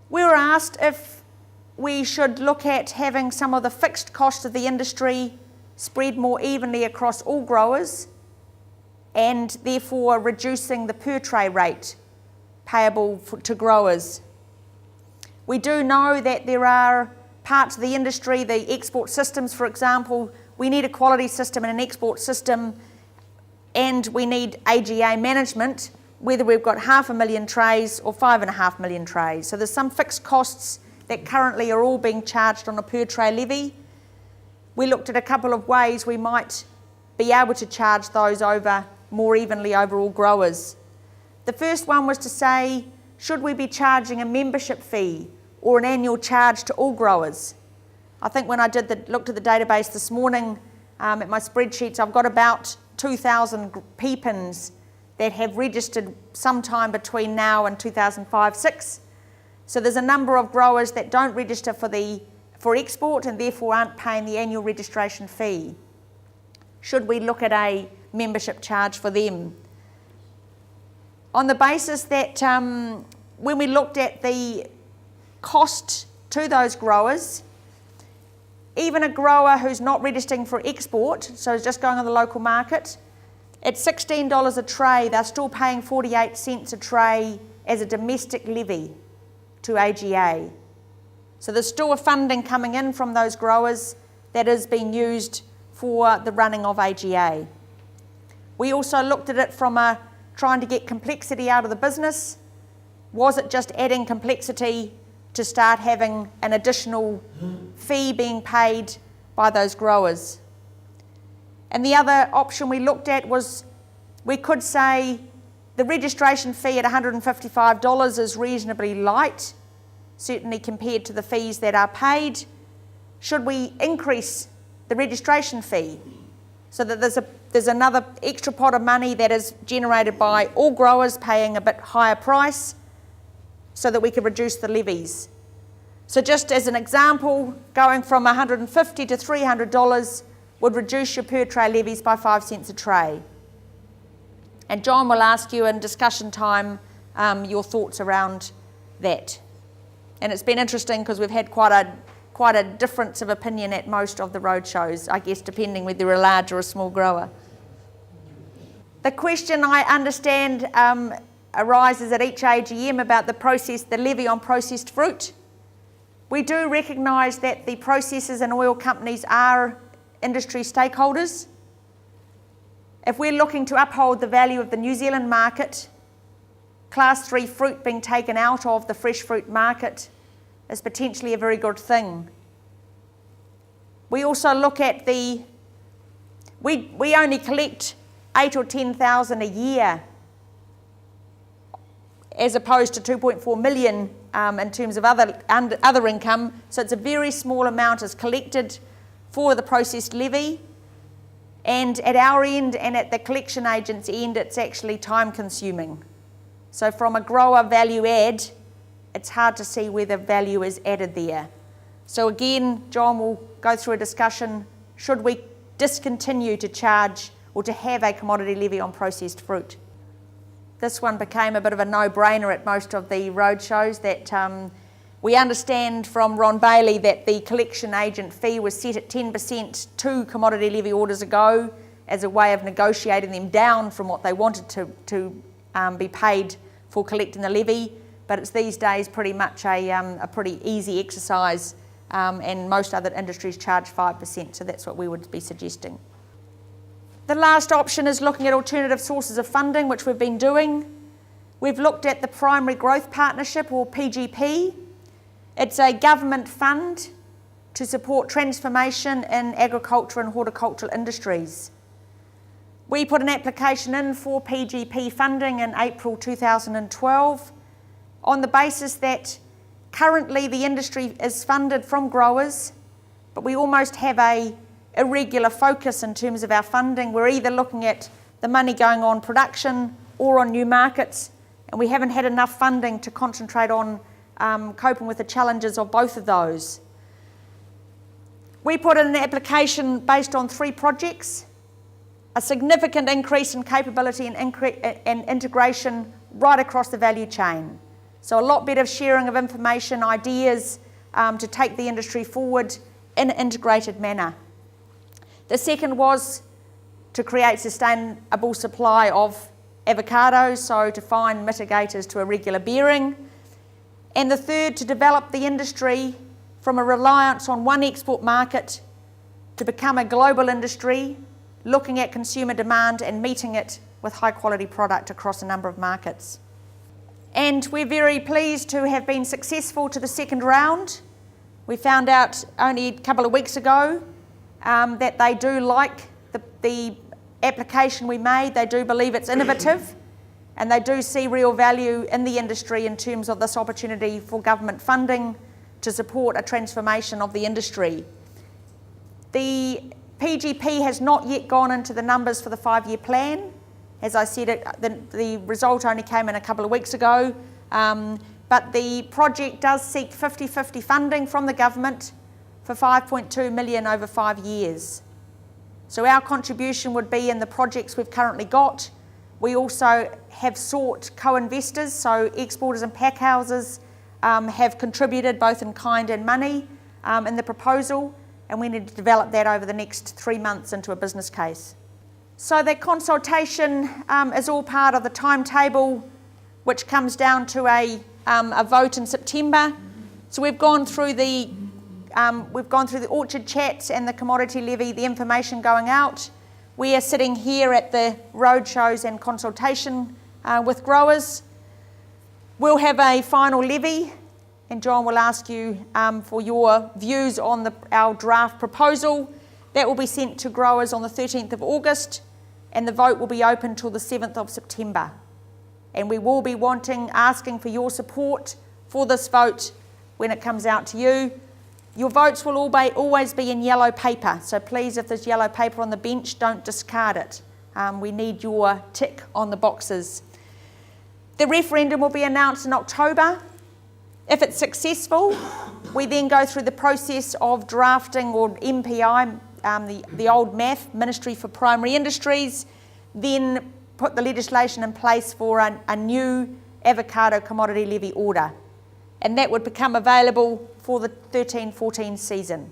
We were asked if we should look at having some of the fixed costs of the industry spread more evenly across all growers and therefore reducing the per tray rate payable to growers. We do know that there are parts of the industry, the export systems for example, we need a quality system and an export system, and we need AGA management, whether we've got 500,000 trays or 5.5 million trays. So there's some fixed costs that currently are all being charged on a per tray levy. We looked at a couple of ways we might be able to charge those over more evenly over all growers. The first one was to say, should we be charging a membership fee or an annual charge to all growers? I think when I looked at the database this morning at my spreadsheets, I've got about 2,000 peepins that have registered sometime between now and 2005-06. So there's a number of growers that don't register for export and therefore aren't paying the annual registration fee. Should we look at a membership charge for them? On the basis that when we looked at the cost to those growers, even a grower who's not registering for export, so is just going on the local market, at $16 a tray, they're still paying 48 cents a tray as a domestic levy to AGA. So there's still a funding coming in from those growers that is being used for the running of AGA. We also looked at it from trying to get complexity out of the business. Was it just adding complexity to start having an additional fee being paid by those growers? And the other option we looked at was, we could say the registration fee at $155 is reasonably light, certainly compared to the fees that are paid. Should we increase the registration fee so that there's another extra pot of money that is generated by all growers paying a bit higher price so that we could reduce the levies? So just as an example, going from $150 to $300 would reduce your per tray levies by 5 cents a tray. And John will ask you in discussion time your thoughts around that. And it's been interesting because we've had quite a difference of opinion at most of the roadshows, I guess, depending whether you're a large or a small grower. The question I understand arises at each AGM about the levy on processed fruit. We do recognise that the processors and oil companies are industry stakeholders. If we're looking to uphold the value of the New Zealand market, Class 3 fruit being taken out of the fresh fruit market is potentially a very good thing. We also look at we only collect 8 or 10,000 a year as opposed to 2.4 million in terms of other income, so it's a very small amount is collected for the processed levy, and at our end and at the collection agent's end it's actually time consuming. So from a grower value add, it's hard to see where the value is added there. So again, John will go through a discussion, should we discontinue to charge or to have a commodity levy on processed fruit? This one became a bit of a no-brainer at most of the roadshows. That we understand from Ron Bailey that the collection agent fee was set at 10% 2 commodity levy orders ago as a way of negotiating them down from what they wanted to be paid for collecting the levy, but it's these days pretty much a pretty easy exercise, and most other industries charge 5%, so that's what we would be suggesting. The last option is looking at alternative sources of funding, which we've been doing. We've looked at the Primary Growth Partnership, or PGP. It's a government fund to support transformation in agriculture and horticultural industries. We put an application in for PGP funding in April 2012 on the basis that currently the industry is funded from growers, but we almost have a irregular focus in terms of our funding. We're either looking at the money going on production or on new markets, and we haven't had enough funding to concentrate on coping with the challenges of both of those. We put in an application based on 3 projects, a significant increase in capability and integration right across the value chain. So a lot better sharing of information, ideas to take the industry forward in an integrated manner. The second was to create sustainable supply of avocados, so to find mitigators to irregular bearing. And the third, to develop the industry from a reliance on one export market to become a global industry, looking at consumer demand and meeting it with high quality product across a number of markets. And we're very pleased to have been successful to the second round. We found out only a couple of weeks ago that they do like the application we made. They do believe it's innovative, and they do see real value in the industry in terms of this opportunity for government funding to support a transformation of the industry. The PGP has not yet gone into the numbers for the 5-year plan. As I said, the result only came in a couple of weeks ago, but the project does seek 50-50 funding from the government for 5.2 million over 5 years. So our contribution would be in the projects we've currently got. We also have sought co-investors, so exporters and pack houses have contributed both in kind and money in the proposal, and we need to develop that over the next 3 months into a business case. So that consultation is all part of the timetable, which comes down to a vote in September. So we've gone through the orchard chats and the commodity levy, the information going out. We are sitting here at the roadshows and consultation with growers. We'll have a final levy, and John will ask you for your views on our draft proposal. That will be sent to growers on the 13th of August, and the vote will be open till the 7th of September. And we will be asking for your support for this vote when it comes out to you. Your votes will always be in yellow paper, so please, if there's yellow paper on the bench, don't discard it. We need your tick on the boxes. The referendum will be announced in October. If it's successful, we then go through the process of drafting, or MPI, the old MAF, Ministry for Primary Industries, then put the legislation in place for a new avocado commodity levy order. And that would become available for the 13-14 season.